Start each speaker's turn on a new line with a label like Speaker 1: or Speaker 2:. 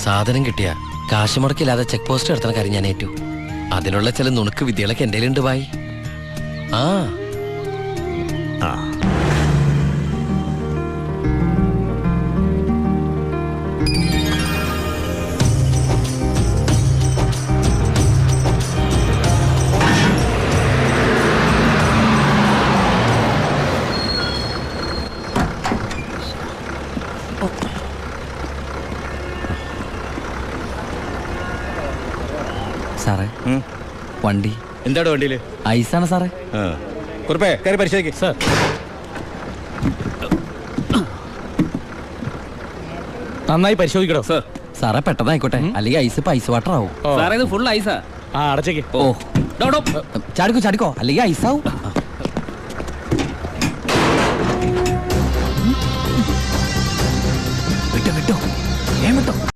Speaker 1: സാധനം കിട്ടിയ കാശ് മുടക്കില്ലാതെ ചെക്ക് പോസ്റ്റ് നടത്തുന്ന കാര്യം ഞാൻ ഏറ്റു. അതിനുള്ള ചില നുണുക്ക് വിദ്യകളൊക്കെ എൻ്റെ ഉണ്ട് ബായി. ആ
Speaker 2: സാറേ വണ്ടി
Speaker 3: എന്താണ് വണ്ടിയിൽ?
Speaker 2: ഐസാണ് സാറേ.
Speaker 3: കുറുപ്പേ കയറി പരിശോധിക്കും സാർ.
Speaker 4: നന്നായി പരിശോധിക്കണോ സാർ?
Speaker 2: സാറേ പെട്ടെന്നായിക്കോട്ടെ, അല്ലെങ്കിൽ ഐസ് പൈസ വാട്ടർ ആവും.
Speaker 4: സാറേ ഇത് ഫുൾ ഐസാ. ആ അടച്ചേക്ക്.
Speaker 2: ഓ ചാടിക്കോ ചാടിക്കോ, അല്ലെങ്കിൽ ഐസാവും.